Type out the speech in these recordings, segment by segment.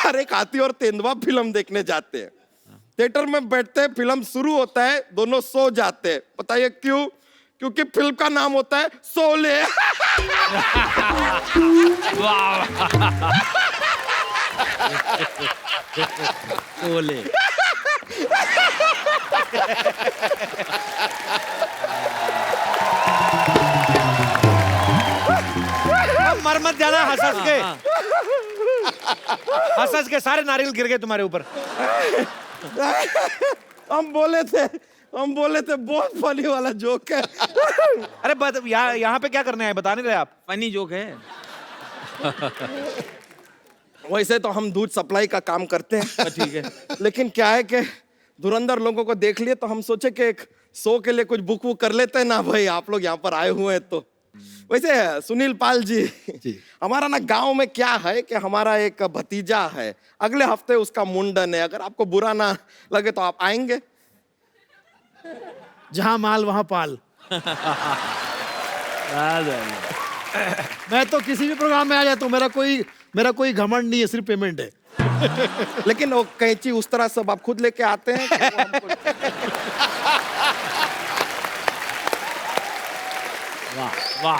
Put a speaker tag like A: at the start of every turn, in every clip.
A: बार एक हाथी और तेंदुआ फिल्म देखने जाते हैं। थिएटर में बैठते हैं, फिल्म शुरू होता है, दोनों सो जाते हैं। बताइए क्यों? क्योंकि फिल्म का नाम होता है शोले।
B: शोले।
C: मर मत जाना हंस हंस के, हंस हंस के सारे नारियल गिर गए तुम्हारे ऊपर।
A: हम बोले थे बहुत फनी वाला जोक है।
C: अरे यहाँ पे क्या करने आए बता नहीं रहे आप?
B: फनी जोक है।
A: वैसे तो हम दूध सप्लाई का काम करते हैं,
B: ठीक है।
A: लेकिन क्या है कि धुरंधर लोगों को देख लिए तो हम सोचे कि एक शो के लिए कुछ बुक वुक कर लेते हैं ना भाई, आप लोग यहाँ पर आए हुए हैं तो। वैसे सुनील पाल जी, हमारा ना गांव में क्या है कि हमारा एक भतीजा है, अगले हफ्ते उसका मुंडन है। अगर आपको बुरा ना लगे तो आप आएंगे?
D: जहां माल वहां पाल। मैं तो किसी भी प्रोग्राम में आ जाता हूँ, मेरा कोई घमंड नहीं है, सिर्फ पेमेंट है।
A: लेकिन वो कैंची उस तरह सब आप खुद लेके आते हैं कि वो हमको...
D: वाह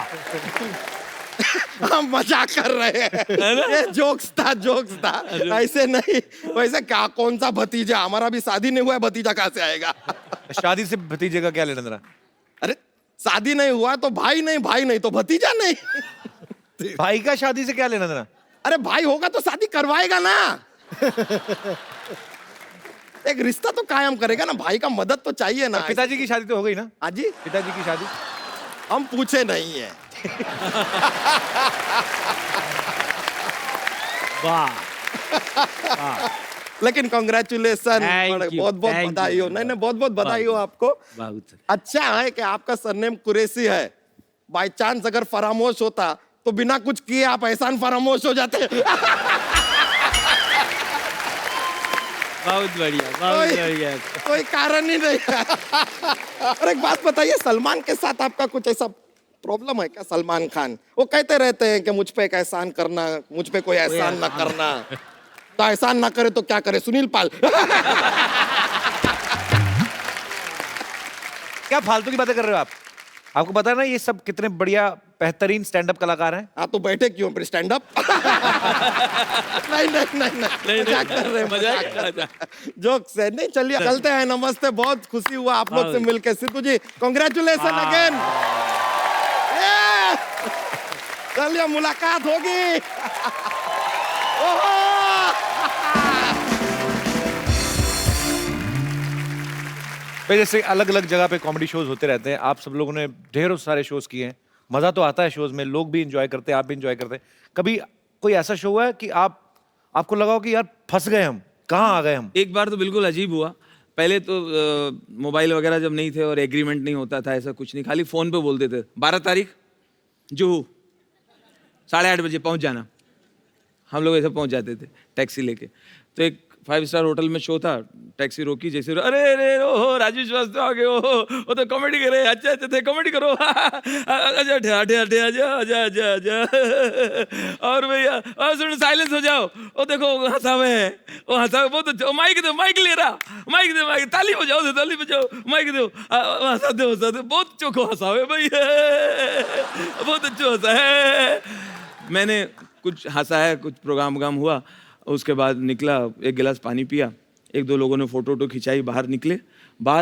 A: हम मजाक कर रहे हैं, ये जोक्स था। ऐसे नहीं। वैसे क्या, कौन सा भतीजा? हमारा भी शादी नहीं हुआ है, भतीजा कहाँ से आएगा?
C: शादी से भतीजे का क्या लेना देना?
A: अरे शादी नहीं हुआ तो भाई नहीं तो भतीजा नहीं।
C: भाई का शादी से क्या लेना देना?
A: अरे भाई होगा तो शादी करवाएगा ना। एक रिश्ता तो कायम करेगा ना, भाई का मदद तो चाहिए ना।
C: पिताजी की शादी तो हो गई ना?
A: हाँ जी,
C: पिताजी की शादी
A: हम पूछे नहीं है।
D: वाह।
A: लेकिन कॉन्ग्रेचुलेसन, बहुत बहुत
B: thank
A: बधाई
B: you.
A: हो। नहीं बहुत बहुत बधाई हो आपको।
B: बहुत।
A: अच्छा है कि आपका सरनेम कुरैशी है। बाय चांस अगर फरामोश होता तो बिना कुछ किए आप एहसान फरामोश हो जाते।
B: बहुत बढ़िया, बहुत बढ़िया।
A: कोई कारण ही नहीं है। और एक बात बताइए, सलमान के साथ आपका कुछ ऐसा प्रॉब्लम है क्या? सलमान खान वो कहते रहते हैं कि मुझ पे एक एहसान करना, मुझ पे कोई एहसान ना करना। तो एहसान ना करे तो क्या करे सुनील पाल?
C: क्या फालतू की बातें कर रहे हो आप? आपको पता है ना ये सब कितने बढ़िया बेहतरीन स्टैंड अप कलाकार हैं।
A: हाँ तो बैठे क्यों फिर स्टैंड अप? नहीं मजाक कर रहे हैं, मजाक कर रहे हैं। जोक्स है। नहीं चलिए चलते हैं। नमस्ते, बहुत खुशी हुआ आप लोग से मिलकर। सिद्धू जी कॉन्ग्रेचुलेशन अगेन। चलिए मुलाकात होगी।
C: भाई जैसे अलग अलग जगह पे कॉमेडी शोज होते रहते हैं, आप सब लोगों ने ढेरों सारे शोज किए हैं, मजा तो आता है शोज में, लोग भी इंजॉय करते हैं, आप भी इंजॉय करते हैं। कभी कोई ऐसा शो हुआ है कि आपको लगा हो कि यार फंस गए हम, कहाँ आ गए हम?
B: एक बार तो बिल्कुल अजीब हुआ। पहले तो मोबाइल वगैरह जब नहीं थे और एग्रीमेंट नहीं होता था, ऐसा कुछ नहीं, खाली फोन पे बोलते थे 12 तारीख जुहू 8:30 बजे पहुंच जाना। हम लोग ऐसे पहुंच जाते थे टैक्सी लेके। तो एक 5 स्टार होटल में शो था, टैक्सी रोकी, जैसे अरे ओहो राजू श्रीवास्तव आ गए, ओहो वो तो कॉमेडी करे, अच्छा थे कॉमेडी करो। अच्छा आजा और भैया और सुन साइलेंस हो जाओ, वो देखो हंसावे है, वो हंसावे बहुत अच्छा, माइक दो, माइक ले रहा, माइक दे, माइक ताली बजाओ, ताली बजाओ, माइक दो, हंसा दो, बहुत चोखो हंसावे भैया, बहुत अच्छा हंसा है। मैंने कुछ हंसा है, कुछ प्रोग्राम वोग्राम हुआ, उसके बाद निकला, एक गिलास पानी पिया, एक दो लोगों ने फोटो वोटो खिंचाई, बाहर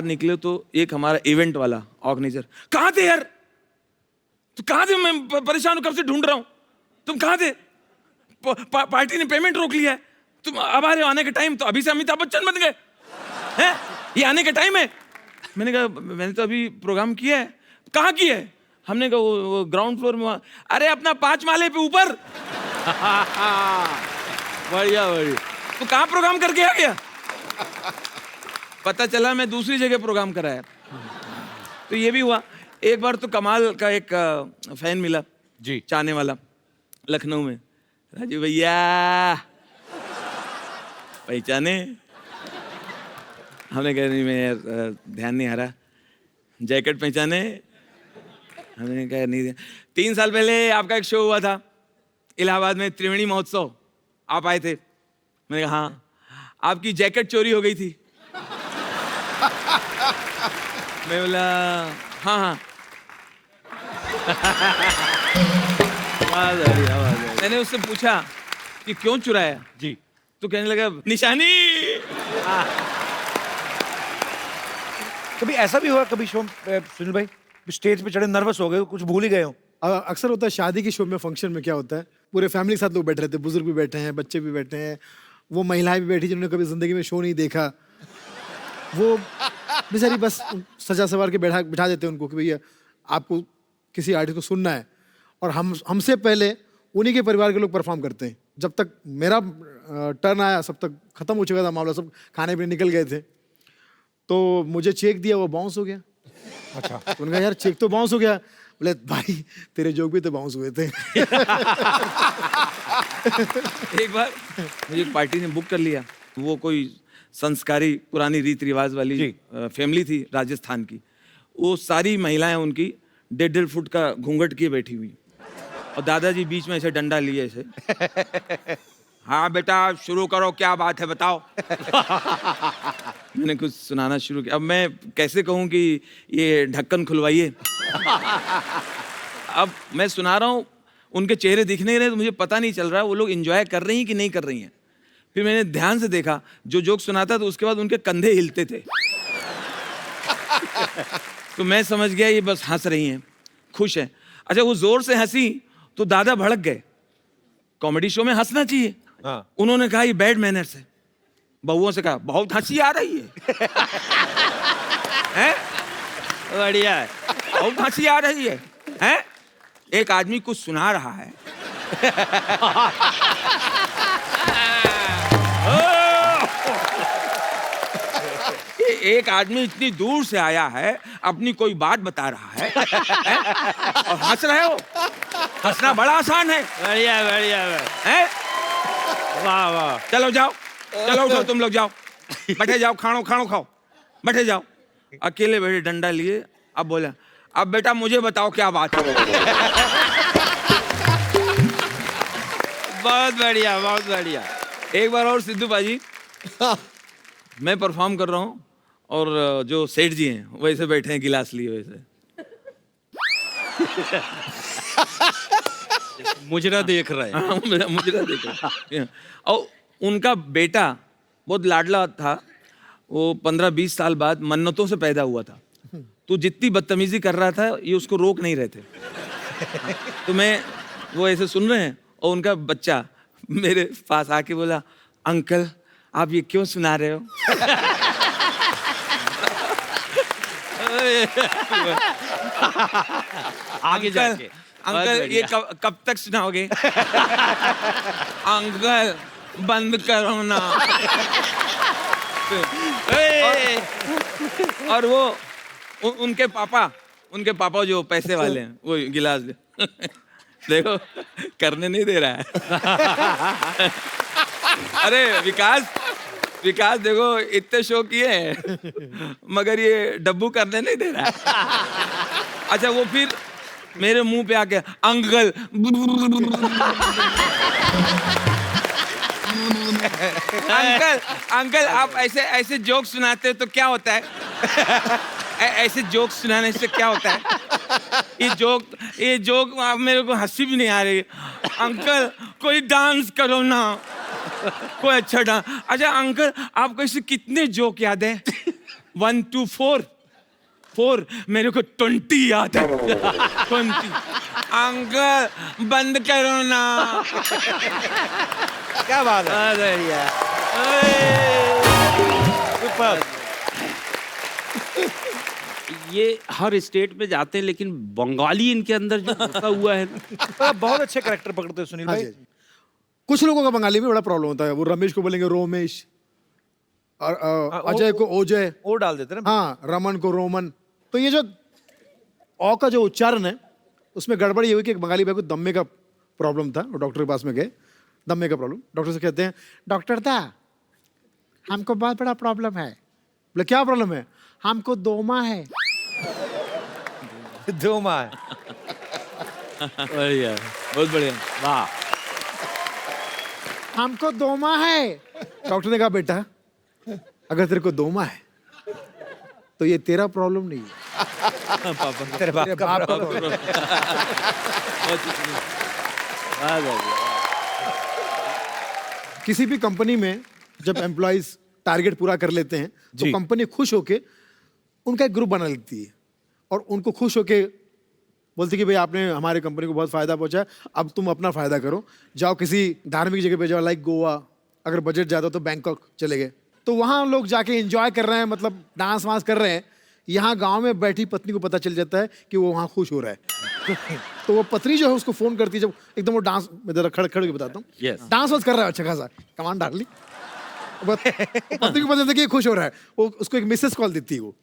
B: निकले तो एक हमारा इवेंट वाला ऑर्गेनाइजर, कहाँ थे यार, तो कहाँ थे, मैं परेशान हूँ, कब से ढूंढ रहा हूँ, तुम कहाँ थे? पार्टी ने पेमेंट रोक लिया है, तुम अब आ रहे हो, आने का टाइम, तो अभी से अमिताभ बच्चन बन गए हैं, ये आने का टाइम है। मैंने कहा मैंने तो अभी प्रोग्राम किया है। कहाँ किया है? हमने कहा वो ग्राउंड फ्लोर में। अरे अपना 5 माले पे ऊपर। बढ़िया तो कहाँ प्रोग्राम करके आ गया? पता चला मैं दूसरी जगह प्रोग्राम कराया। तो ये भी हुआ। एक बार तो कमाल का एक फैन मिला
C: जी,
B: चाहने वाला, लखनऊ में, राजू भैया पहचाने? हमने कहा नहीं, मैं यार ध्यान नहीं आ रहा। जैकेट पहचाने? हमने कहा नहीं। 3 साल पहले आपका एक शो हुआ था इलाहाबाद में, त्रिवेणी महोत्सव, आप आए थे, मैंने कहा हाँ। आपकी जैकेट चोरी हो गई थी? मैं बोला हाँ हाँ। मैंने उससे पूछा कि क्यों चुराया?
C: जी।
B: तो कहने लगा निशानी।
C: कभी ऐसा भी हुआ कभी शो सुनील भाई स्टेज पे चढ़े नर्वस हो गए हो, कुछ भूल ही गए हो?
D: अक्सर होता है शादी की शो में, फंक्शन में क्या होता है, पूरे फैमिली के साथ लोग बैठे रहते हैं, बुजुर्ग भी बैठे हैं, बच्चे भी बैठे हैं, वो महिलाएं भी बैठी जिन्होंने कभी जिंदगी में शो नहीं देखा, वो बेचारी बस सजा सवार के बिठा देते हैं उनको कि भैया आपको किसी आर्टिस्ट को सुनना है, और हमसे पहले उन्हीं के परिवार के लोग परफॉर्म करते हैं। जब तक मेरा टर्न आया सब तक खत्म हो चुका था मामला, सब खाने पीने निकल गए थे, तो मुझे चेक दिया, वो बाउंस हो गया। अच्छा। तो उन्होंने कहा यार चेक तो बाउंस हो गया। बोले भाई तेरे जोक भी तो बाउंस हुए थे।
B: एक बार मुझे पार्टी ने बुक कर लिया, वो कोई संस्कारी पुरानी रीति रिवाज वाली फैमिली थी राजस्थान की। वो सारी महिलाएं उनकी 1.5 फुट का घूंघट किए बैठी हुई, और दादाजी बीच में ऐसे डंडा लिए ऐसे, हाँ बेटा शुरू करो, क्या बात है बताओ। मैंने कुछ सुनाना शुरू किया। अब मैं कैसे कहूँ कि ये ढक्कन खुलवाइए। अब मैं सुना रहा हूँ, उनके चेहरे दिख नहीं रहे, तो मुझे पता नहीं चल रहा वो लोग एंजॉय कर रही हैं कि नहीं कर रही हैं। फिर मैंने ध्यान से देखा, जो जोक सुनाता तो उसके बाद उनके कंधे हिलते थे। तो मैं समझ गया ये बस हंस रही हैं, खुश हैं। अच्छा वो जोर से हंसी तो दादा भड़क गए, कॉमेडी शो में हंसना चाहिए।
C: हाँ।
B: उन्होंने कहा ये बैड मैनर्स है। बहुओं से कहा बहुत हंसी आ रही है। हैं? बढ़िया है, बहुत हंसी आ रही है। हैं? एक आदमी कुछ सुना रहा है। एक आदमी इतनी दूर से आया है, अपनी कोई बात बता रहा है, और हंस रहे हो। हंसना बड़ा आसान है। बढ़िया बढ़िया है। वाह वाह। चलो जाओ, चलो उठो तुम लोग, जाओ बैठे जाओ, खानो खाओ, बैठे जाओ। अकेले बैठे डंडा लिए। अब बोला अब बेटा मुझे बताओ क्या बात है। बहुत बढ़िया बहुत बढ़िया। एक बार और सिद्धू बाजी, मैं परफॉर्म कर रहा हूँ और जो सेठ जी हैं वैसे बैठे हैं गिलास लिए वैसे।
E: मुजरा देख रहा है।
B: हाँ, मुजरा देख रहा है। और उनका बेटा बहुत लाडला था, वो 15-20 साल बाद मन्नतों से पैदा हुआ था, तो जितनी बदतमीजी कर रहा था ये उसको रोक नहीं रहे थे। तो मैं वो ऐसे सुन रहे हैं, और उनका बच्चा मेरे पास आके बोला अंकल आप ये क्यों सुना रहे हो?
E: आगे जाके
B: अंकल ये कब तक सुनाओगे? अंकल बंद करो ना। और वो उनके पापा जो पैसे वाले हैं वो गिलास देखो करने नहीं दे रहा है। अरे विकास देखो इतने शो किए हैं मगर ये डब्बू करने नहीं दे रहा है। अच्छा वो फिर मेरे मुंह पे आके अंकल अंकल आप ऐसे जोक सुनाते हो तो क्या होता है? ऐसे जोक सुनाने से क्या होता है? ये जोक आप मेरे को हंसी भी नहीं आ रही। अंकल कोई डांस करो ना, कोई अच्छा डांस। अच्छा अंकल आपको ऐसे कितने जोक याद है? 1 2 4 मेरे को 20 याद है। 20। अंकल बंद करो ना।
C: क्या बात है।
E: ये हर स्टेट में जाते हैं, लेकिन बंगाली इनके अंदर जो घुसा हुआ है।
C: आप बहुत अच्छे कैरेक्टर पकड़ते हो सुनील
D: हाँ
C: भाई।
D: जी। कुछ लोगों का बंगाली में बड़ा प्रॉब्लम होता है, वो रमेश को बोलेंगे रोमेश, और अजय को ओजय,
C: ओ डाल देते ना।
D: हाँ रमन को रोमन। तो ये जो औ का जो उच्चारण है उसमें गड़बड़ी ये हुई कि एक बंगाली भाई को दम्मे का प्रॉब्लम था, वो डॉक्टर के पास में गए, दम्मे का प्रॉब्लम। डॉक्टर से कहते हैं डॉक्टर दा हमको बहुत बड़ा प्रॉब्लम है। बोले क्या प्रॉब्लम है? हमको दोमा है।
C: 2 माह है।
E: बढ़िया,
B: बहुत बढ़िया।
E: वाह।
D: हमको दोमा है। डॉक्टर ने कहा बेटा अगर तेरे को दोमा है तो ये तेरा प्रॉब्लम नहीं है,
C: तेरे बाप
D: तेरे
C: का
D: बाप का
C: problem
D: problem है। किसी भी कंपनी में जब एम्प्लॉइज टारगेट पूरा कर लेते हैं तो
C: जी।
D: कंपनी खुश होके उनका एक ग्रुप बना लेती है और उनको खुश होके बोलती कि भाई आपने हमारे कंपनी को बहुत फायदा पहुंचा है, अब तुम अपना फायदा करो, जाओ किसी धार्मिक जगह पे जाओ, लाइक गोवा, अगर बजट ज्यादा तो बैंकॉक चले गए, तो वहाँ लोग जाके एंजॉय कर रहे हैं, मतलब डांस वांस कर रहे हैं। यहाँ गांव में बैठी पत्नी को पता चल जाता है कि वो वहाँ खुश हो रहा है तो वो पत्नी जो है उसको फोन करती है, जब एकदम वो डांस में जरा खड़े खड़े के बताता हूँ,
E: Yes.
D: डांस वांस कर रहा है अच्छा खासा, कमान डार्लिंग, पत्नी को पता चलता है कि ये खुश हो रहा है, वो उसको एक मिसेस कॉल देती है, वो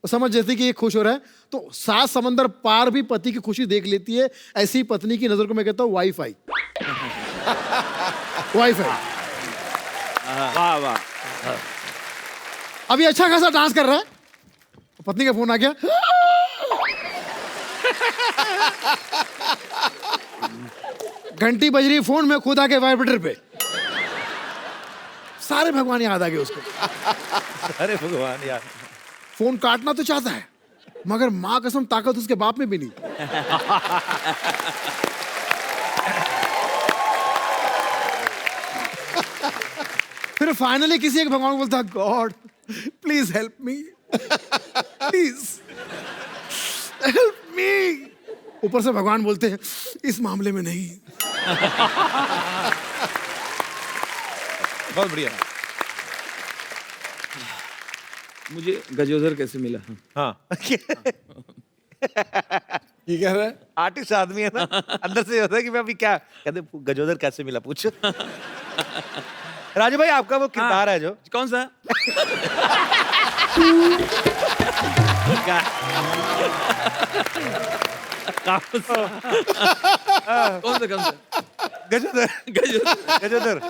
D: समझ जाती है कि ये खुश हो रहा है, तो सात समंदर पार भी पति की खुशी देख लेती है। ऐसी पत्नी की नजर को मैं कहता हूँ वाईफाई। वाईफाई।
E: वाह वाह।
D: अभी अच्छा खासा डांस कर रहा है, पत्नी का फोन आ गया, घंटी बज रही, फोन में खुद आके वाइब्रेटर पे, सारे भगवान याद आ गए उसको।
C: अरे भगवान यार,
D: फोन काटना तो चाहता है मगर माँ कसम ताकत उसके बाप में भी नहीं। फिर फाइनली किसी एक भगवान को बोलता है, God please help me, please help me. ऊपर से भगवान बोलते हैं इस मामले में नहीं।
C: बहुत बढ़िया।
B: मुझे गजोदर कैसे मिला?
C: हाँ
D: ये कह रहा है
C: आर्टिस्ट आदमी है ना, अंदर से होता है कि मैं अभी क्या कहते, गजोदर कैसे मिला पूछ। राजू भाई आपका वो किरदार है जो,
B: कौन सा? कौन सा?
C: गजोदर
B: गजोदर।
C: गजोदर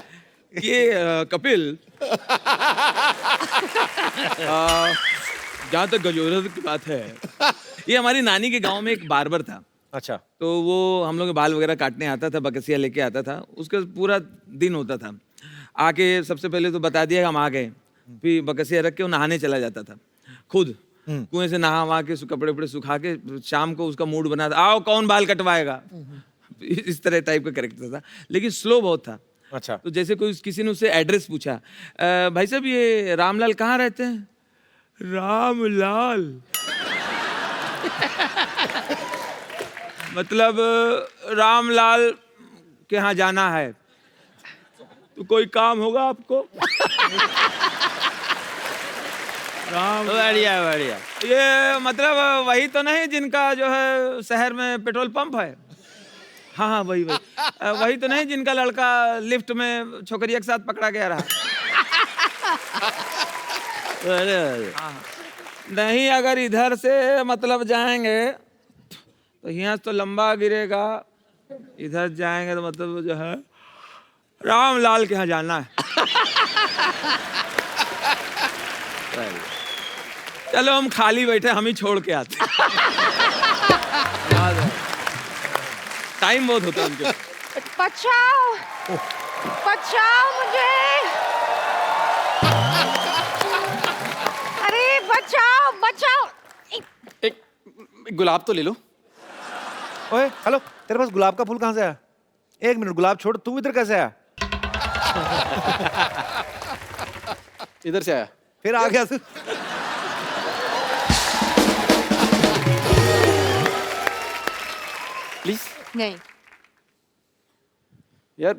B: ये कपिल, जहाँ तक गजोदर की बात है, ये हमारी नानी के गांव में एक बार्बर था।
C: अच्छा
B: तो वो हम लोग के बाल वगैरह काटने आता था, बकसिया लेके आता था, उसका पूरा दिन होता था। आके सबसे पहले तो बता दिया कि हम आ गए, फिर बकसिया रख के वो नहाने चला जाता था खुद, कुएं से नहा वहा के कपड़े वपड़े सुखा के शाम को उसका मूड बना था, आओ कौन बाल कटवाएगा, इस तरह टाइप का कैरेक्टर था, लेकिन स्लो बहुत था।
C: अच्छा
B: तो जैसे कोई किसी ने उससे एड्रेस पूछा, भाई साहब ये रामलाल कहाँ रहते हैं? रामलाल मतलब रामलाल के यहाँ जाना है, तो कोई काम होगा आपको? राम
E: बढ़िया बढ़िया।
B: ये मतलब वही तो नहीं जिनका जो है शहर में पेट्रोल पंप है? हाँ हाँ वही वही। वही तो नहीं जिनका लड़का लिफ्ट में छोकरिया के साथ पकड़ा गया रहा?
E: अरे अरे।
B: नहीं, अगर इधर से मतलब जाएंगे तो यहाँ तो लंबा गिरेगा, इधर जाएंगे तो मतलब जो है रामलाल के यहाँ जाना है। चलो हम खाली बैठे, हम ही छोड़ के आते। टाइम बहुत होता है उनके।
F: बचाओ बचाओ मुझे, अरे बचाओ बचाओ।
G: एक गुलाब तो ले लो।
C: ओए हेलो, तेरे पास गुलाब का फूल कहाँ से आया? एक मिनट, गुलाब छोड़, तू इधर कैसे आया?
G: इधर से आया।
C: फिर आ गया तू?
G: प्लीज
F: नहीं
G: यार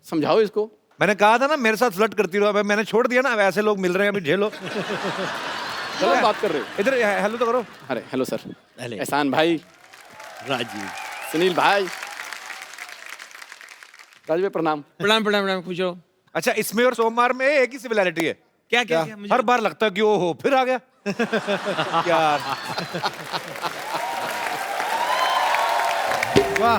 G: समझाओ इसको।
C: मैंने कहा था ना मेरे साथ फ्लर्ट करती रहो, अब मैंने छोड़ दिया ना, अब ऐसे लोग मिल रहे हैं, अभी झेलो।
G: क्या बात कर रहे हो?
C: इधर हेलो तो करो।
G: अरे हेलो सर,
E: हेलो।
G: एहसान भाई,
E: राजीव।
G: सुनील भाई, राजू भाई प्रणाम।
B: प्रणाम प्रणाम प्रणाम, खुश रहो।
C: अच्छा, इसमें और सोमवार में एक ही सिमिलैरिटी है
B: क्या क्या, क्या? मुझे
C: हर बार लगता है कि ओ हो फिर आ गया। यार
D: वाह।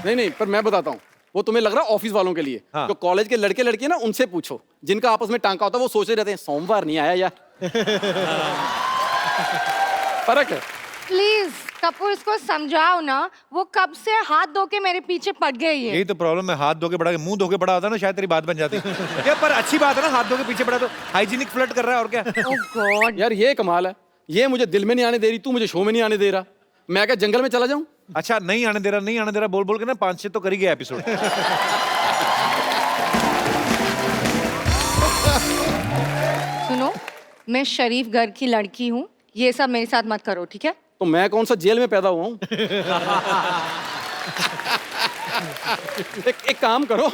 G: नहीं नहीं, पर मैं बताता हूँ, वो तुम्हें लग रहा है ऑफिस वालों के लिए।
C: हाँ।
G: जो कॉलेज के लड़के लड़की है ना, उनसे पूछो, जिनका आपस में टांका होता है, वो सोचे रहते हैं सोमवार नहीं आया यार। फर्क है।
F: प्लीज कपूर इसको समझाओ ना, वो कब से हाथ धो के मेरे पीछे पड़ गई है।
C: यही तो प्रॉब्लम है, हाथ धो के बड़ा, मुंह धो के बड़ा होता ना, शायद तेरी बात बन जाती। क्या पर अच्छी बात है ना, हाथ धो के पीछे पड़ा तो हाइजीनिक फ्लर्ट कर रहा है और क्या।
F: ओह गॉड।
G: यार ये कमाल है, ये मुझे दिल में नहीं आने दे रही, तू मुझे शो में नहीं आने दे रहा। मैं क्या जंगल में चला जाऊं?
C: अच्छा नहीं आने दे रहा, नहीं आने दे रहा बोल बोल के ना 5-6 तो कर ही गया एपिसोड।
F: सुनो, मैं शरीफ घर की लड़की हूँ, ये सब मेरे साथ मत करो, ठीक है?
G: तो मैं कौन सा जेल में पैदा हुआ हूँ? एक काम करो,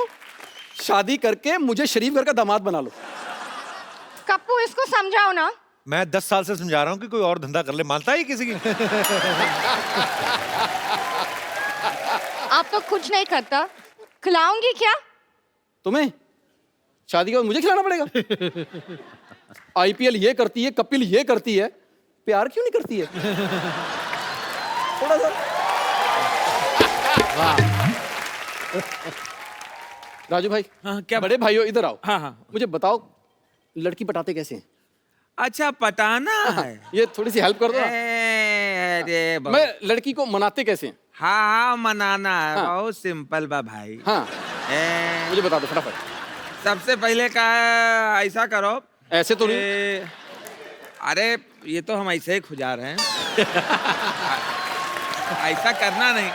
G: शादी करके मुझे शरीफ घर का दामाद बना लो।
F: कपूर इसको समझाओ ना।
C: मैं 10 साल से समझा रहा हूँ कि कोई और धंधा कर ले, मानता है किसी की?
F: आप तो कुछ नहीं करता, खिलाऊंगी क्या?
G: तुम्हें शादी के बाद मुझे खिलाना पड़ेगा? आईपीएल ये करती है, कपिल ये करती है, प्यार क्यों नहीं करती है? थोड़ा सा। राजू भाई,
B: हाँ, क्या?
G: बड़े भाइयों इधर आओ।
B: हाँ, हाँ।
G: मुझे बताओ, लड़की पटाते कैसे हैं?
B: अच्छा पटाना है।
G: ये थोड़ी सी हेल्प कर दो ना।
B: अरे
G: मैं लड़की को मनाते कैसे हैं?
B: हाँ मनाना है,
G: हाँ।
B: बहुत सिंपल बा भाई।
G: हाँ,
B: ए,
G: मुझे बता दो फटाफट।
B: सबसे पहले का ऐसा करो,
G: ऐसे तो नहीं।
B: अरे ये तो हम ऐसे ही खुजा रहे हैं। ऐसा करना नहीं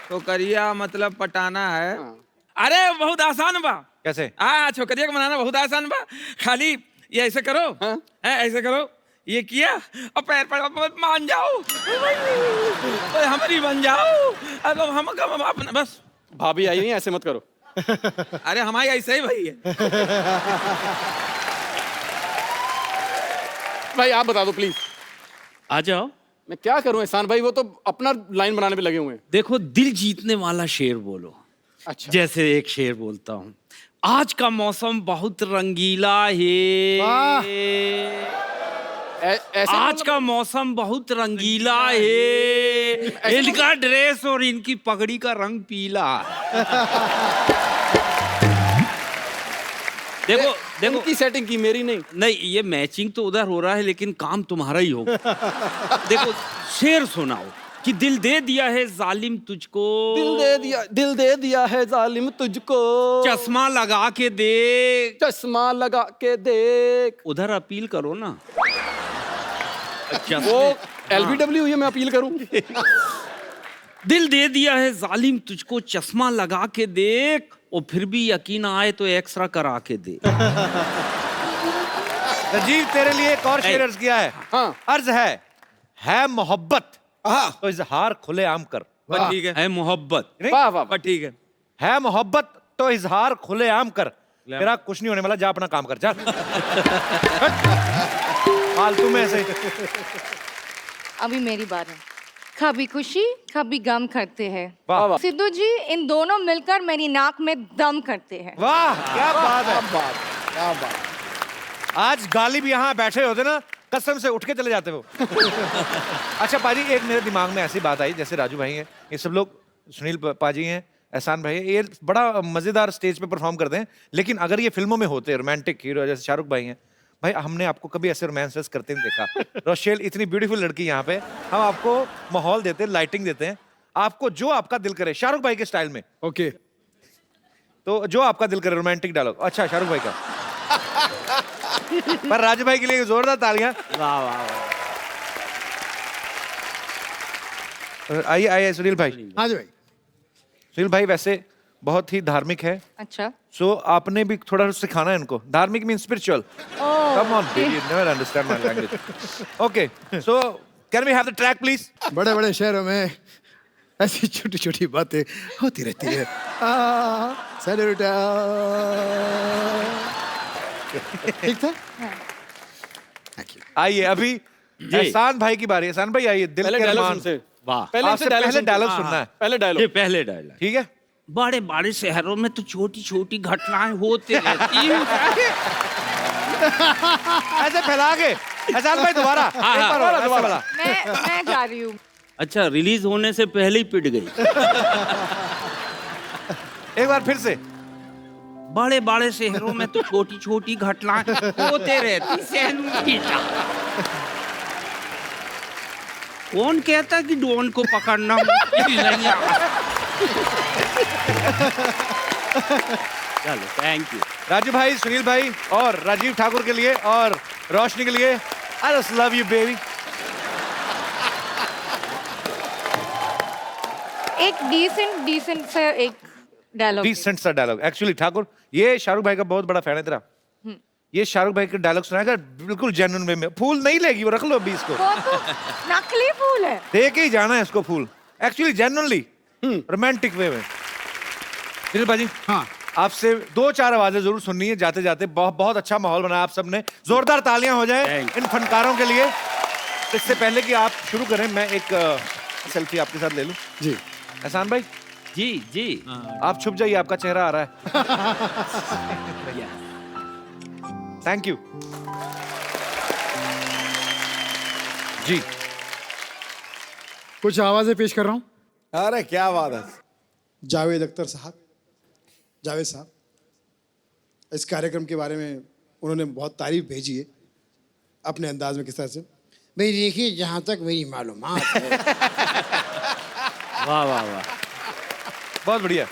B: तो करिया, मतलब पटाना है।
G: हाँ।
B: अरे बहुत आसान बा।
C: कैसे?
B: हाँ, छोकरिया को मनाना बहुत आसान बा। खाली ये ऐसे करो,
G: हाँ?
B: ऐसे करो, ये किया और पैर पर मान जाओ, और हमारी बन जाओ। अब हम अपना बस।
G: भाभी आई नहीं, ऐसे मत करो।
B: अरे हमारी ऐसे ही भाई है।
G: भाई आप बता दो प्लीज।
E: आ जाओ।
G: मैं क्या करूं एहसान भाई, वो तो अपना लाइन बनाने पे लगे हुए हैं।
E: देखो, दिल जीतने वाला शेर बोलो।
G: अच्छा,
E: जैसे एक शेर बोलता हूँ, आज का मौसम बहुत रंगीला है।
G: ऐसे
E: आज का मौसम बहुत रंगीला है। इनका ड्रेस और इनकी पगड़ी का रंग पीला। देखो देखो,
G: की सेटिंग की, मेरी नहीं।
E: नहीं, ये मैचिंग तो उधर हो रहा है, लेकिन काम तुम्हारा ही होगा। देखो, शेर सुनाओ कि दिल दे दिया है जालिम तुझको,
G: दिल दे दिया है जालिम तुझको,
E: चश्मा लगा के देख।
G: चश्मा लगा के देख।
E: उधर अपील करो ना।
G: वो एलबीडब्ल्यू है, मैं अपील करूं?
E: दिल दे दिया है जालिम तुझको, चश्मा लगा के देख, और फिर भी यकीन आए तो एक्सरा करा के दे।
C: राजीव तेरे लिए एक और शेर अर्ज किया है।
G: हाँ।
C: अर्ज है मोहब्बत तो इजहार खुलेआम कर।
B: बस ठीक है
E: मोहब्बत।
G: वाह वाह।
B: बस ठीक
C: है मोहब्बत तो इजहार खुलेआम कर। तेरा कुछ नहीं होने वाला, जा अपना काम कर, जा। फालतू में ऐसे।
F: अभी मेरी बात है। कभी खुशी कभी गम करते हैं।
C: वाह वाह
F: सिद्धू जी, इन दोनों मिलकर मेरी नाक में दम करते हैं।
C: वाह, क्या बात है।
G: क्या बात।
C: आज गालिब यहाँ बैठे होते ना, कसम से उठ के चले जाते वो। अच्छा पाजी, एक मेरे दिमाग में ऐसी बात आई, जैसे राजू भाई हैं, ये सब लोग, सुनील पाजी हैं, एहसान भाई है, ये बड़ा मजेदार स्टेज पे परफॉर्म करते हैं, लेकिन अगर ये फिल्मों में होते रोमांटिक हीरो जैसे शाहरुख भाई हैं, भाई हमने आपको कभी ऐसे रोमांस करते नहीं देखा। रोशेल इतनी ब्यूटीफुल लड़की यहाँ पे, हम आपको माहौल देते हैं, लाइटिंग देते हैं, आपको जो आपका दिल करे शाहरुख भाई के स्टाइल में।
D: ओके,
C: तो जो आपका दिल करे रोमांटिक डायलॉग। अच्छा शाहरुख भाई का। पर राजू भाई के लिए जोरदार तालियां।
E: वाह वाह वाह।
C: आइए आइए सुनील भाई।
D: हाँ जी भाई।
C: सुनील भाई वैसे बहुत ही धार्मिक है,
F: अच्छा।
C: सो आपने भी थोड़ा सिखाना है इनको। धार्मिक mean spiritual. Come on baby, never understand my language. Okay, so can we have the track please?
D: बड़े बड़े शहरों में ऐसी छोटी छोटी बातें होती रहती है। सैल्यूट। ठीक था?
C: आइए अभी एहसान भाई की बारी। एहसान भाई आइए, दिल
G: पहले
C: के
G: डायलॉग
C: अरमान।
G: सुनते।
E: वाह।
C: आपसे पहले डायलॉग सुनना है।
G: पहले
E: ये
G: डायलॉग।
E: पहले डायलॉग।
C: ठीक है,
E: बड़े बड़े शहरों में तो छोटी छोटी घटनाएं होती रहती हैं।
C: ऐसे फैला के। एहसान भाई दोबारा, एक बार और, ऐसे वाला।
F: मैं जा रही हूँ।
E: अच्छा, रिलीज होने से पहले ही पिट गई।
C: एक बार फिर से।
E: बड़े बड़े शहरों में तो छोटी छोटी घटनाएं होते रहती। कौन कहता कि डॉन को पकड़ना मुश्किल नहीं है? चलो, थैंक यू।
C: राजू भाई, सुनील भाई और राजीव ठाकुर के लिए और रोशनी के लिए, I just love you baby.
F: एक डिसेंट से एक डायलॉग।
C: डिसेंट सा डायलॉग। एक्चुअली ठाकुर, ये शाहरुख भाई का बहुत बड़ा फैन है तेरा। ये शाहरुख भाई के डायलॉग सुनाएगा बिल्कुल जेन्युइन वे में। फूल नहीं लेगी वो, रख लो अभी इसको।
F: वो तो नकली फूल है।
C: दे के ही जाना है इसको फूल, एक्चुअली जेन्युइनली रोमांटिक वे में। सुनील भाई,
D: हाँ,
C: आपसे 2-4 आवाजें जरूर सुननी है जाते जाते। बहुत बहुत अच्छा माहौल बनाया आप सबने। जोरदार तालियां हो जाए इन फनकारों के लिए। इससे पहले कि आप शुरू करें, मैं एक सेल्फी आपके साथ ले लूं।
D: जी।
C: एहसान भाई,
E: जी जी।
C: आप छुप जाइए, आपका चेहरा आ रहा है। थैंक यू जी।
D: कुछ आवाजें पेश कर रहा हूँ।
A: अरे क्या बात है।
H: जावेद अख्तर साहब, जावेद साहब, इस कार्यक्रम के बारे में उन्होंने बहुत तारीफ भेजी है अपने अंदाज में। किस तरह से? भाई देखिए, जहाँ तक मेरी मालूमात है।
E: वाह वाह वाह,
C: बहुत बढ़िया।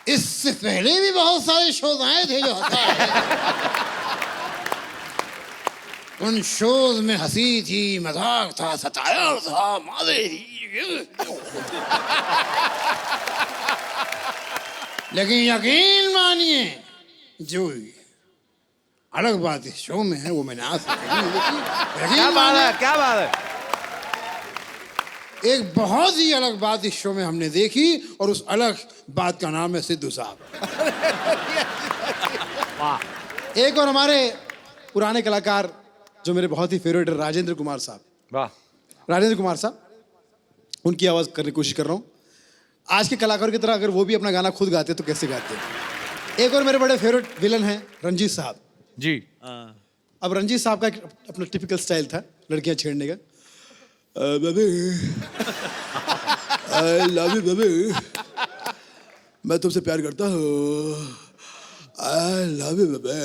H: इससे पहले भी बहुत सारे शोज आए थे जो होता है। उन शोज में हंसी थी, मजाक था, सताया था, मारे लेकिन यकीन मानिए, जो अलग बात इस शो में है वो मैंने आज तक नहीं देखी।
C: क्या
H: यकीन
C: बात है,
H: मानिए,
C: क्या बात है।
H: एक बहुत ही अलग बात इस शो में हमने देखी और उस अलग बात का नाम है सिद्धू साहब। एक और हमारे पुराने कलाकार जो मेरे बहुत ही फेवरेट है, राजेंद्र कुमार साहब।
C: वाह।
H: राजेंद्र कुमार साहब, उनकी आवाज़ करने की कोशिश कर रहा हूँ। आज के कलाकार की तरह अगर वो भी अपना गाना खुद गाते तो कैसे गाते। एक और मेरे बड़े फेवरेट विलन हैं रंजीत साहब
C: जी।
H: अब रंजीत साहब का एक अपना टिपिकल स्टाइल था लड़कियां छेड़ने का। Baby, I love you baby, मैं तुमसे प्यार करता हूँ, आई लव यू बेबी।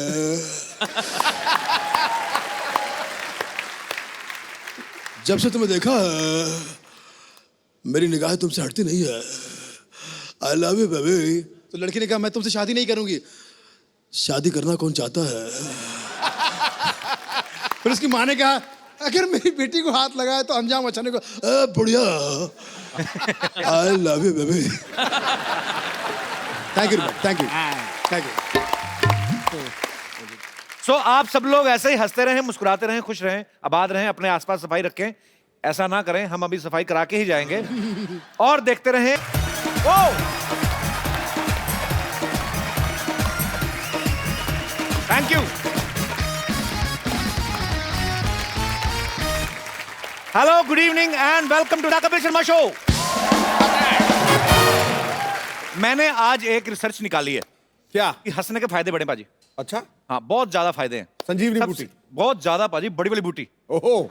H: जब से तुम्हें देखा है, मेरी निगाह तुमसे हटती नहीं है, आई लव यू बेबी। तो लड़की ने कहा, मैं तुमसे शादी नहीं करूंगी। शादी करना कौन चाहता है? फिर उसकी माँ ने कहा, अगर मेरी बेटी को हाथ लगाए तो अंजाम अचानक को बढ़िया, I love you baby. Thank you, thank you, thank you.
C: So आप सब लोग ऐसे ही हंसते रहें, मुस्कुराते रहें, खुश रहें, आबाद रहें, अपने आसपास सफाई रखें। ऐसा ना करें, हम अभी सफाई करा के ही जाएंगे। और देखते रहें। Oh thank you. Hello, good evening and welcome to Kapil Sharma show. मैंने आज एक रिसर्च निकाली है।
A: क्या?
C: कि हंसने के फायदे बड़े पाजी।
A: अच्छा,
C: हाँ, बहुत ज्यादा फायदे हैं।
A: संजीवनी
C: सबसे-
A: बूटी।
C: बहुत ज्यादा पाजी, बड़ी बड़ी बूटी।
A: ओहो।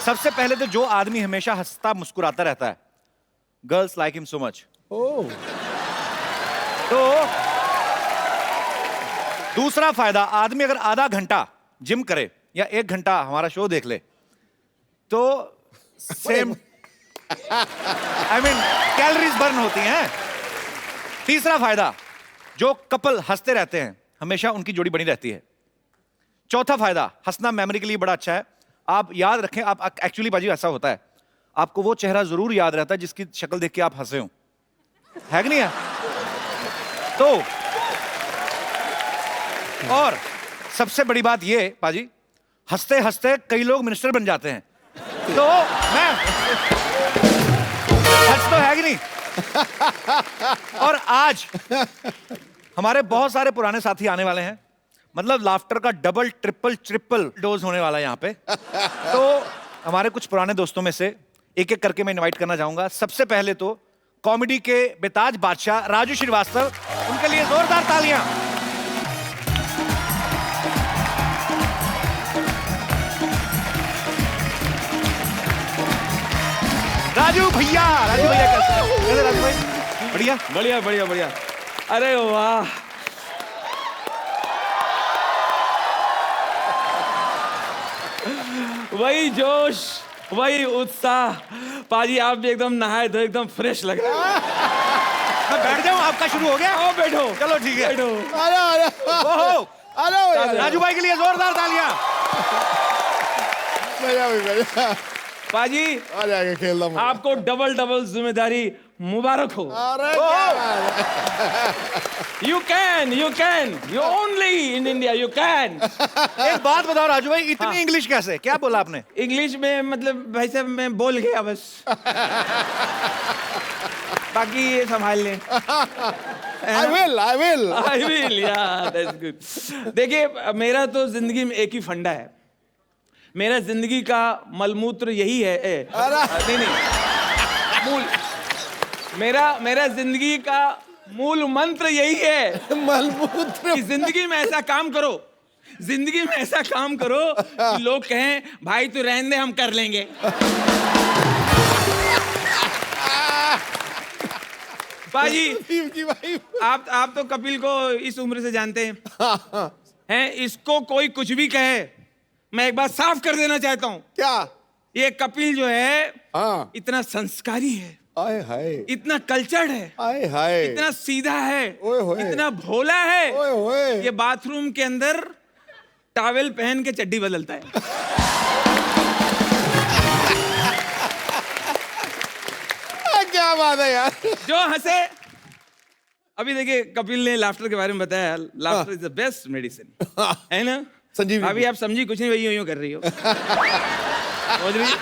C: सबसे पहले तो जो आदमी हमेशा हंसता मुस्कुराता रहता है, girls like him so much.
A: Oh.
C: तो दूसरा फायदा, आदमी अगर आधा घंटा जिम करे या 1 घंटा हमारा शो देख ले तो same I mean calories burn होती हैं। तीसरा फायदा, जो कपल हंसते रहते हैं हमेशा उनकी जोड़ी बनी रहती है। चौथा फायदा, हंसना मेमोरी के लिए बड़ा अच्छा है। आप याद रखें, आप एक्चुअली बाजी ऐसा होता है, आपको वो चेहरा जरूर याद रहता है जिसकी शक्ल देख के आप हंसे हो, है कि नहीं है? तो और सबसे बड़ी बात ये बाजी, हंसते हंसते कई लोग मिनिस्टर बन जाते हैं। तो मैं सच तो है कि नहीं? और आज हमारे बहुत सारे पुराने साथी आने वाले हैं, मतलब लाफ्टर का डबल ट्रिपल ट्रिपल डोज होने वाला है यहाँ पे। तो हमारे कुछ पुराने दोस्तों में से एक एक करके मैं इनवाइट करना चाहूंगा। सबसे पहले तो कॉमेडी के बेताज बादशाह राजू श्रीवास्तव, उनके लिए जोरदार तालियां। राजू भैया, कैसे राजू भाई? बढ़िया
B: बढ़िया बढ़िया बढ़िया। अरे वाह, वही जोश, वही उत्साह। पाजी आप भी एकदम नहाए धोए एकदम फ्रेश लग रहे हैं।
C: मैं बैठ जाऊं, आपका शुरू हो गया?
B: आओ बैठो।
C: चलो ठीक है।
B: बैठो।
C: ओहो,
H: अरे
C: राजू भाई के लिए जोरदार तालियां।
B: पाजी
H: आ जाएगा खेल रहा हूँ।
B: आपको डबल डबल जिम्मेदारी मुबारक हो।
H: अरे क्या बात है।
B: You can you only in India you can.
C: एक बात बताओ राजू भाई, इतनी इंग्लिश कैसे? क्या बोला आपने?
B: इंग्लिश में मतलब भाई साहब मैं बोल गया बस। बाकी ये संभाल लें।
H: I will.
B: आई विल यार, दैट्स गुड। देखिए मेरा तो जिंदगी में एक ही फंडा है। मेरा जिंदगी का मलमूत्र यही है। नहीं मूल मेरा जिंदगी का मूल मंत्र यही है
H: मलमूत्र।
B: कि जिंदगी में ऐसा काम करो, जिंदगी में ऐसा काम करो कि लोग कहें भाई तू रहने दे हम कर लेंगे। बाजी
H: भाई
B: आप तो कपिल को इस उम्र से जानते हैं इसको कोई कुछ भी कहे मैं एक बात साफ कर देना चाहता हूं।
H: क्या?
B: ये कपिल जो है
H: हाँ।
B: इतना संस्कारी है,
H: आए हाय,
B: इतना कल्चर्ड है,
H: आए हाय,
B: इतना सीधा है,
H: ओए होए।
B: इतना भोला है।
H: ओए होए।
B: ये बाथरूम के अंदर टॉवेल पहन के चड्डी बदलता है।
H: क्या बात है यार।
B: जो हंसे, अभी देखिए कपिल ने लाफ्टर के बारे में बताया, laughter is the best medicine, है ना?
H: संजीवनी।
B: अभी आप समझी कुछ नहीं, वही यूं कर रही हो। समझ रही?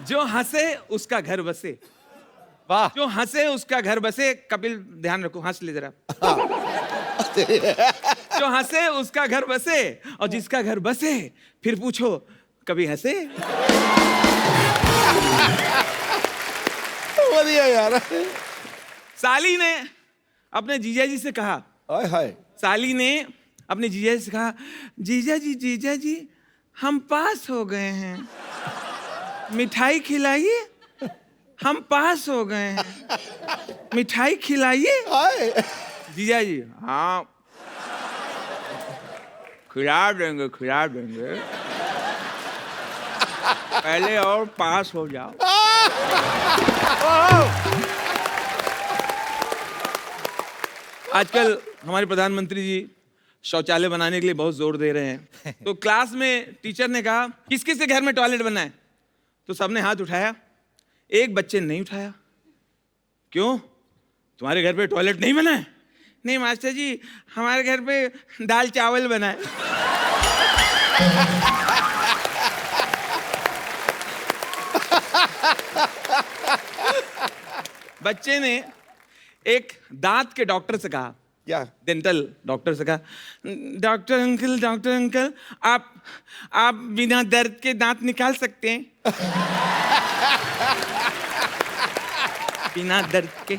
B: जो हंसे उसका घर बसे।
C: वाह।
B: जो हंसे उसका घर बसे। कपिल ध्यान रखो, हंस ले जरा। जो हंसे उसका घर बसे, और जिसका घर बसे फिर पूछो कभी हंसे?
H: बढ़िया यार।
B: साली ने अपने जीजा जी से कहा,
H: आए हाय।
B: साली ने अपने जीजा जी से कहा, जीजा जी हम पास हो गए हैं, मिठाई खिलाइए। हम पास हो गए हैं, मिठाई खिलाइए।
H: आए।
B: जीजा जी हाँ खिला देंगे पहले और पास हो जाओ। आजकल हमारे प्रधानमंत्री जी शौचालय बनाने के लिए बहुत जोर दे रहे हैं। तो क्लास में टीचर ने कहा किस किस के घर में टॉयलेट बनना है, तो सबने हाथ उठाया, एक बच्चे ने नहीं उठाया। क्यों, तुम्हारे घर पे टॉयलेट नहीं बना है? नहीं मास्टर जी हमारे घर पे दाल चावल बना है। बच्चे ने एक दांत के डॉक्टर से कहा,
H: क्या?
B: डेंटल डॉक्टर से कहा, डॉक्टर अंकल आप बिना दर्द के दांत निकाल सकते हैं? बिना दर्द के।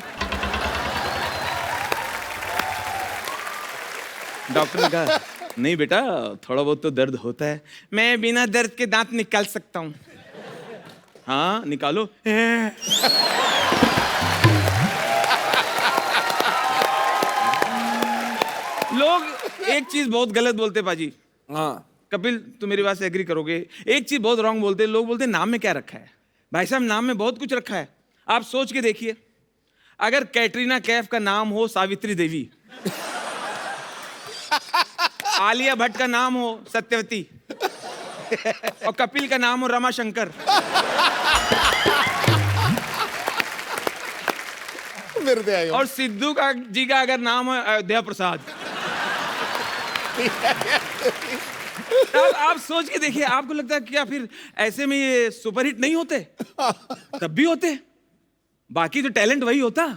B: डॉक्टर ने कहा नहीं बेटा थोड़ा बहुत तो दर्द होता है, मैं बिना दर्द के दांत निकाल सकता हूं। हाँ निकालो। लोग एक चीज बहुत गलत बोलते पाजी।
H: हाँ।
B: कपिल तू मेरी बात से एग्री करोगे, एक चीज बहुत रॉन्ग बोलते। लोग बोलते नाम में क्या रखा है। भाई साहब नाम में बहुत कुछ रखा है। आप सोच के देखिए, अगर कैटरीना कैफ का नाम हो सावित्री देवी, आलिया भट्ट का नाम हो सत्यवती, और कपिल का नाम हो रमाशंकर,
H: मेरे दे आएगा।
B: और सिद्धू का जी का अगर नाम हो अयोध्या प्रसाद, आप सोच के देखिए, आपको लगता है क्या फिर ऐसे में ये सुपरहिट नहीं होते? तब भी होते। बाकी तो टैलेंट वही होता,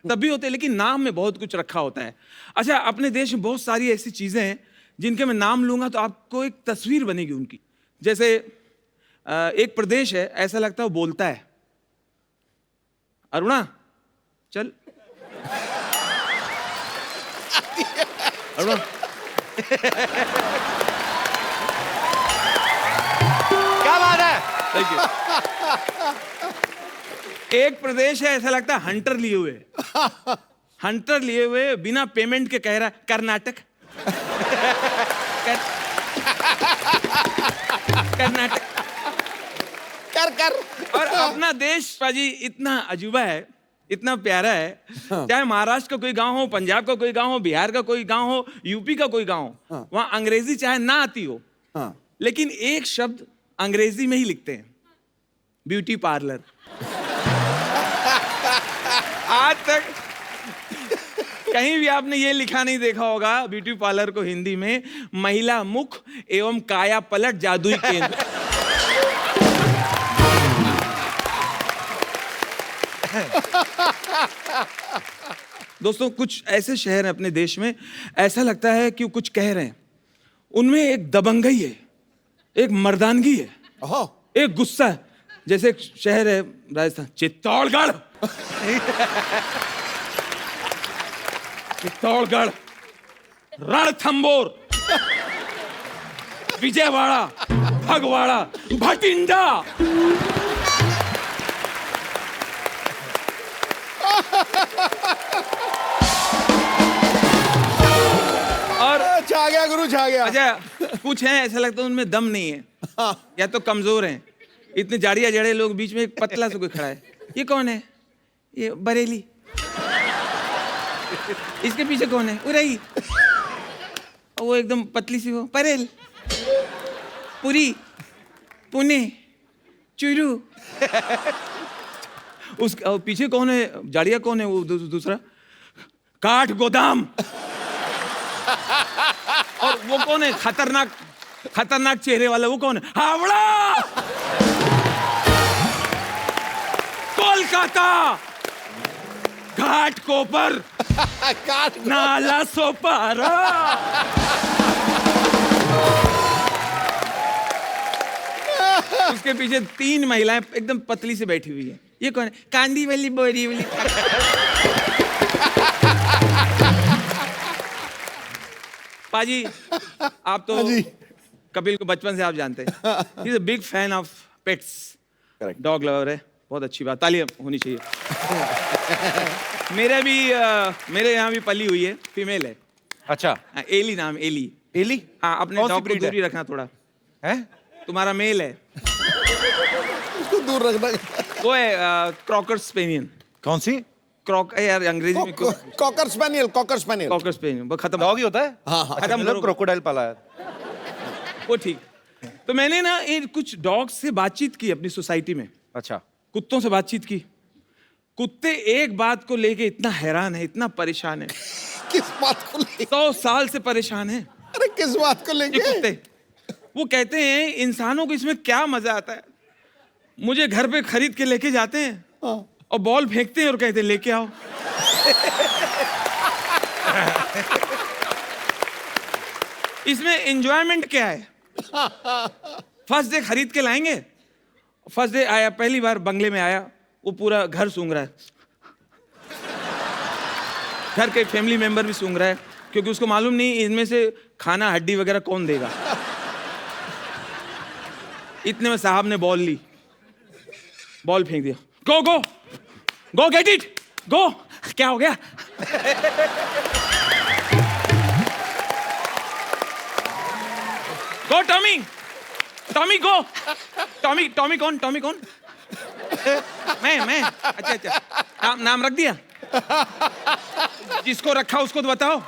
B: तब भी होते, लेकिन नाम में बहुत कुछ रखा होता है। अच्छा, अपने देश में बहुत सारी ऐसी चीजें हैं जिनके मैं नाम लूंगा तो आपको एक तस्वीर बनेगी उनकी। जैसे एक प्रदेश है, ऐसा लगता है वो बोलता है। अरुणा चल। अरुणा
C: क्या बात है।
B: Thank you. एक प्रदेश है, ऐसा लगता है हंटर लिए हुए, हंटर लिए हुए बिना पेमेंट के कह रहा है कर्नाटक। कर्नाटक।
G: कर
B: और अपना देश पाजी इतना अजूबा है, इतना प्यारा है। चाहे महाराष्ट्र का कोई गांव हो, पंजाब का कोई गांव हो, बिहार का कोई गांव हो, यूपी का कोई गांव हो, वहां अंग्रेजी चाहे ना आती हो, लेकिन एक शब्द अंग्रेजी में ही लिखते हैं, ब्यूटी पार्लर। आज तक कहीं भी आपने ये लिखा नहीं देखा होगा ब्यूटी पार्लर को हिंदी में, महिला मुख एवं काया पलट जादुई केंद्र। दोस्तों, कुछ ऐसे शहर हैं अपने देश में, ऐसा लगता है कि वो कुछ कह रहे हैं, उनमें एक दबंगई है, एक मर्दानगी है, एक गुस्सा है। जैसे एक शहर है राजस्थान, चित्तौड़गढ़। चित्तौड़गढ़, रणथंबोर, विजयवाड़ा, फगवाड़ा, भटिंडा। और
G: छा गया गुरु, छा गया।
B: अच्छा, कुछ हैं ऐसा लगता है उनमें दम नहीं है, या तो कमजोर हैं। इतने जाड़िया जड़े लोग, बीच में एक पतला सा कोई खड़ा है, ये कौन है? ये बरेली। इसके पीछे कौन है? उरई। वो एकदम पतली सी, वो परेल, पुरी, पुणे, चुरू। उसके पीछे कौन है? जाड़िया कौन है? वो दूसरा काठ गोदाम। और वो कौन है? खतरनाक चेहरे वाला, वो कौन है? हावड़ा, कोलकाता, घाट कोपर, नाला सोपारा। उसके पीछे 3 महिलाएं एकदम पतली से बैठी हुई है। ये कौन है? कांदी वाली, बोरी वाली। पाजी, आप तो कपिल को बचपन से आप जानते हैं। He is a big fan of pets, dog lover है। बहुत अच्छी बात, तालियां होनी चाहिए। मेरे यहाँ भी पली हुई है, फीमेल है।
C: अच्छा,
B: एली नाम, एली।
C: एली?
B: हाँ, अपने डॉग को दूरी रखना थोड़ा
C: है।
B: तुम्हारा मेल है,
G: उसको दूर रखना।
B: वो है क्रॉकर स्पेनियन।
C: कौन सी?
B: क्रॉक यार, अंग्रेजी में
G: cocker spaniel, cocker spaniel.
B: Cocker spaniel. वो खत्म,
C: डॉग ही होता है?
G: हाँ हाँ,
C: खत्म करो, क्रोकोडाइल पाला है।
B: वो ठीक। तो मैंने ना कुछ डॉग्स से बातचीत की अपनी सोसाइटी में।
C: अच्छा,
B: कुत्तों से बातचीत की। कुत्ते एक बात को लेके इतना हैरान है, इतना परेशान है।
G: किस बात को लेके?
B: 100 साल से परेशान है
G: अरे किस बात को
B: ये
G: लेके?
B: कुत्ते। वो कहते हैं इंसानों को इसमें क्या मजा आता है। मुझे घर पे खरीद के लेके जाते हैं और बॉल फेंकते हैं और कहते हैं लेके आओ। इसमें एंजॉयमेंट क्या है? फर्स्ट डे खरीद के लाएंगे, फर्स्ट डे आया, पहली बार बंगले में आया, वो पूरा घर सूंघ रहा है, घर के फैमिली मेंबर भी सूंघ रहा है, क्योंकि उसको मालूम नहीं इनमें से खाना हड्डी वगैरह कौन देगा। इतने में साहब ने बॉल ली, बॉल फेंक दिया। गो गो गो, गेट इट, गो। क्या हो गया? गो टॉमी, टॉमी गो। टॉमी कौन? टॉमी कौन? मैं अच्छा, नाम रख दिया? जिसको रखा उसको तो बताओ।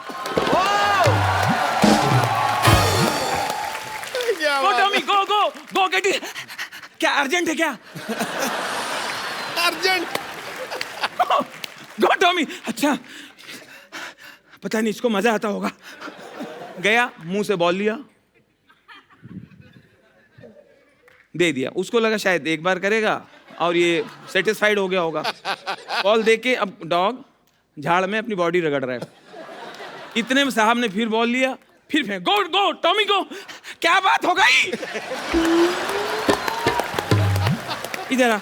B: गो टॉमी, गो गेट इट। क्या अर्जेंट है क्या?
G: अर्जेंट।
B: गो टॉमी। अच्छा, पता नहीं इसको मजा आता होगा। गया, मुंह से बॉल लिया, दे दिया। उसको लगा शायद एक बार करेगा और ये सेटिस्फाइड हो गया होगा। बॉल दे के अब डॉग झाड़ में अपनी बॉडी रगड़ रहा है। इतने में साहब ने फिर बॉल लिया, फिर फेंक। गो गो टॉमी गो। क्या बात हो गई? इधर आ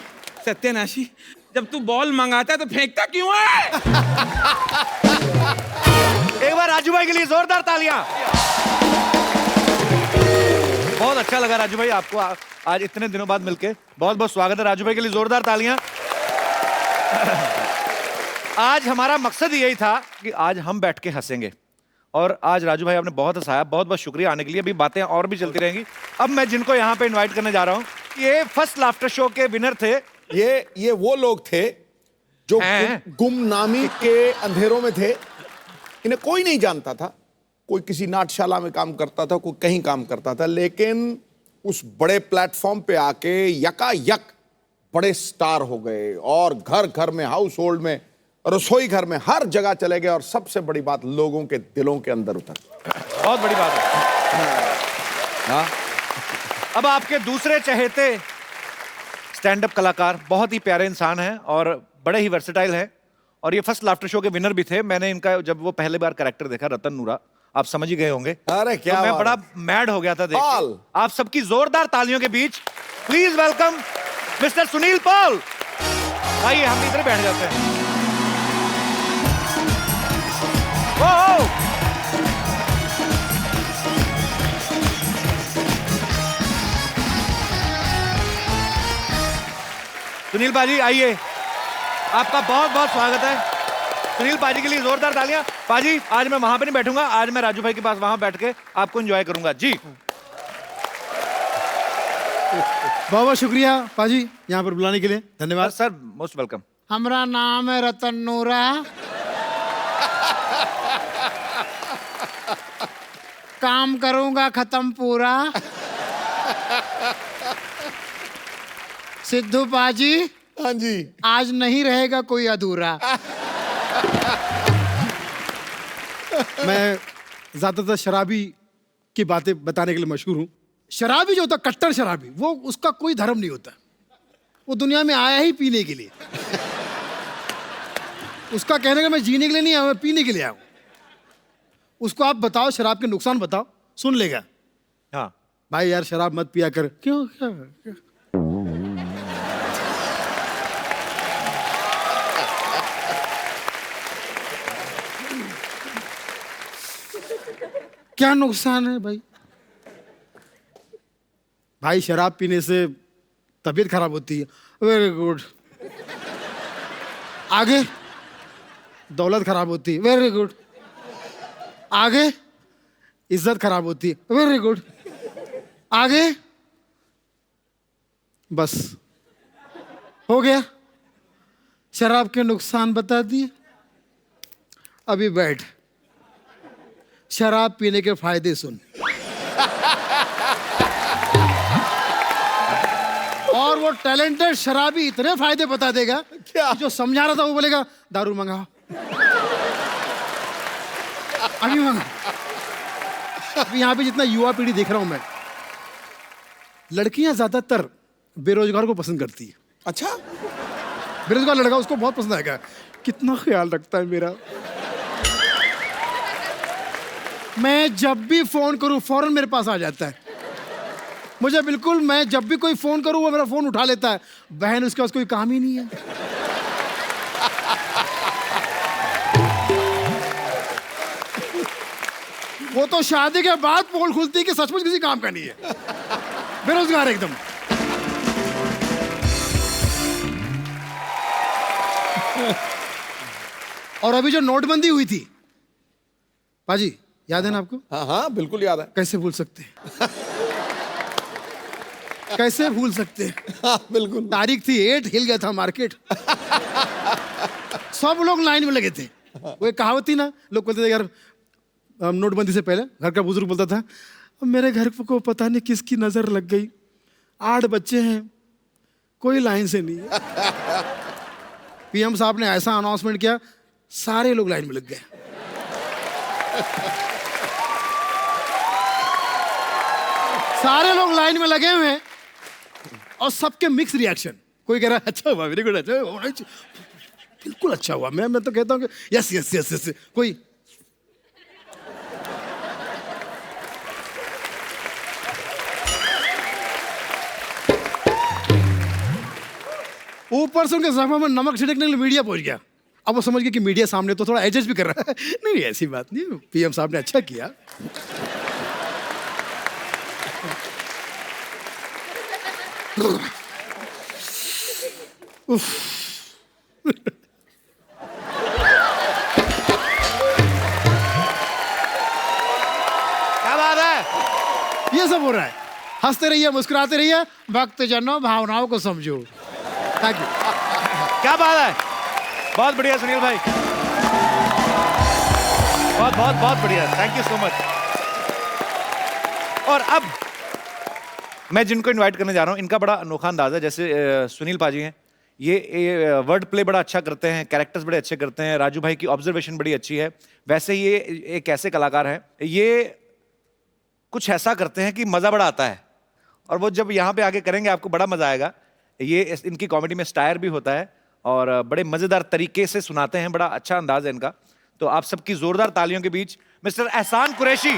B: सत्यानाशी, जब तू बॉल मंगाता है तो फेंकता क्यों है?
C: एक बार राजू भाई के लिए जोरदार तालियां। बहुत अच्छा लगा राजू भाई आपको आज इतने दिनों बाद मिलके। बहुत बहुत स्वागत है राजू भाई के लिए, जोरदार तालियां। आज हमारा मकसद यही था कि आज हम बैठ के हंसेंगे और आज राजू भाई आपने बहुत हंसाया, बहुत बहुत शुक्रिया आने के लिए। अभी बातें और भी चलती रहेंगी। अब मैं जिनको यहाँ पे इनवाइट करने जा रहा हूँ, ये फर्स्ट लाफ्टर शो के विनर थे।
I: ये वो लोग थे जो
C: हैं?
I: गुमनामी के अंधेरों में थे। इन्हें कोई नहीं जानता था, कोई किसी नाट्यशाला में काम करता था, कोई कहीं काम करता था, लेकिन उस बड़े प्लेटफॉर्म पे आके यकायक बड़े स्टार हो गए और घर घर में, हाउस होल्ड में, रसोई घर में, हर जगह चले गए और सबसे बड़ी बात, लोगों के दिलों के अंदर उतर।
C: बहुत बड़ी बात है। हाँ। अब आपके दूसरे चहेते स्टैंड अप कलाकार, बहुत ही प्यारे इंसान हैं और बड़े ही वर्सेटाइल हैं, और ये फर्स्ट लाफ्टर शो के विनर भी थे। मैंने इनका जब वो पहले बार कैरेक्टर देखा, रतन नूरा, आप समझ ही गए होंगे।
I: अरे क्या
C: तो मैं
I: बात
C: बड़ा
I: है।
C: मैड हो गया था देख
I: पाल।
C: के। आप सबकी जोरदार तालियों के बीच please welcome mister Sunil Pal. आइए हम इधर बैठ जाते हैं। ओ! सुनील पाजी आइए, आपका बहुत बहुत स्वागत है। सुनील पाजी के लिए जोरदार तालियां। पाजी आज मैं वहां पे नहीं बैठूंगा, आज मैं राजू भाई के पास वहां बैठ के आपको एंजॉय करूंगा जी।
D: बहुत बहुत शुक्रिया पाजी यहाँ पर बुलाने के लिए, धन्यवाद।
C: Sir most welcome.
H: हमारा नाम है रतन नूरा। काम करूंगा खत्म पूरा। सिद्धू पाजी,
I: हाँ जी,
H: आज नहीं रहेगा कोई अधूरा।
D: मैं ज्यादातर शराबी की बातें बताने के लिए मशहूर हूँ। शराबी जो होता है, कट्टर शराबी, वो उसका कोई धर्म नहीं होता। वो दुनिया में आया ही पीने के लिए। उसका कहने का मैं जीने के लिए नहीं आया, मैं पीने के लिए आया हूँ। उसको आप बताओ शराब के नुकसान बताओ, सुन लेगा।
C: हाँ
D: भाई यार शराब मत पिया कर। क्यों क्या? क्या नुकसान है भाई? भाई शराब पीने से तबीयत खराब होती है। Very good. आगे दौलत खराब होती है। Very good. आगे इज्जत खराब होती है। Very good. आगे बस हो गया, शराब के नुकसान बता दिए। अभी बैठ, शराब पीने के फायदे सुन। और वो टैलेंटेड शराबी इतने फायदे बता देगा
I: क्या?
D: कि जो समझा रहा था वो बोलेगा दारू मंगाओ, अभी मंगाओ। अभी यहाँ पे जितना युवा पीढ़ी देख रहा हूं मैं, लड़कियां ज्यादातर बेरोजगार को पसंद करती है।
I: अच्छा,
D: बेरोजगार लड़का उसको बहुत पसंद आएगा, कितना ख्याल रखता है मेरा। मैं जब भी फोन करूं फौरन मेरे पास आ जाता है। मुझे बिल्कुल, मैं जब भी कोई फोन करूं वो मेरा फोन उठा लेता है। बहन उसके पास कोई काम ही नहीं है। वो तो शादी के बाद पोल खुलती है कि सचमुच किसी काम का नहीं है, बेरोजगार एकदम। और अभी जो नोटबंदी हुई थी पाजी, याद है ना आपको?
I: हाँ हाँ बिल्कुल याद है।
D: कैसे भूल सकते हैं? कैसे भूल सकते हैं?
I: हाँ बिल्कुल।
D: तारीख थी 8, हिल गया था मार्केट। सब लोग लाइन में लगे थे। वो एक कहावत थी ना, लोग बोलते थे यार नोटबंदी से पहले, घर का बुजुर्ग बोलता था मेरे घर को पता नहीं किसकी नजर लग गई, 8 बच्चे हैं, कोई लाइन से नहीं है। पीएम साहब ने ऐसा अनाउंसमेंट किया, सारे लोग लाइन में लग गए। सारे लोग लाइन में लगे हुए हैं और सबके मिक्स रिएक्शन। कोई कह रहा है अच्छा हुआ, वेरी गुड, अच्छा हुआ, बिल्कुल अच्छा हुआ। मैं तो कहता हूँ कि यस यस यस यस। कोई ऊपर से उनके जख्म में नमक छिड़कने के लिए मीडिया पहुंच गया। अब वो समझ गए कि मीडिया सामने तो थोड़ा एडजस्ट भी कर रहा है। नहीं नहीं ऐसी बात नहीं, पीएम साहब ने अच्छा किया।
C: क्या बात है?
D: ये सब हो रहा है। हंसते रहिए, मुस्कुराते रहिए, भक्त जनों भावनाओं को समझो। Thank you.
C: क्या बात है, बहुत बढ़िया सुनील भाई, बहुत बहुत बहुत बढ़िया, थैंक यू सो मच। और अब मैं जिनको इनवाइट करने जा रहा हूं, इनका बड़ा अनोखा अंदाज है। जैसे सुनील पाजी हैं, ये वर्ड प्ले बड़ा अच्छा करते हैं, कैरेक्टर्स बड़े अच्छे करते हैं, राजू भाई की ऑब्जर्वेशन बड़ी अच्छी है। वैसे ये एक ऐसे कलाकार हैं, ये कुछ ऐसा करते हैं कि मजा बड़ा आता है, और वो जब यहाँ पे आके करेंगे आपको बड़ा मजा आएगा। ये इनकी कॉमेडी में स्टायर भी होता है और बड़े मजेदार तरीके से सुनाते हैं, बड़ा अच्छा अंदाज है इनका। तो आप सबकी जोरदार तालियों के बीच मिस्टर एहसान कुरैशी।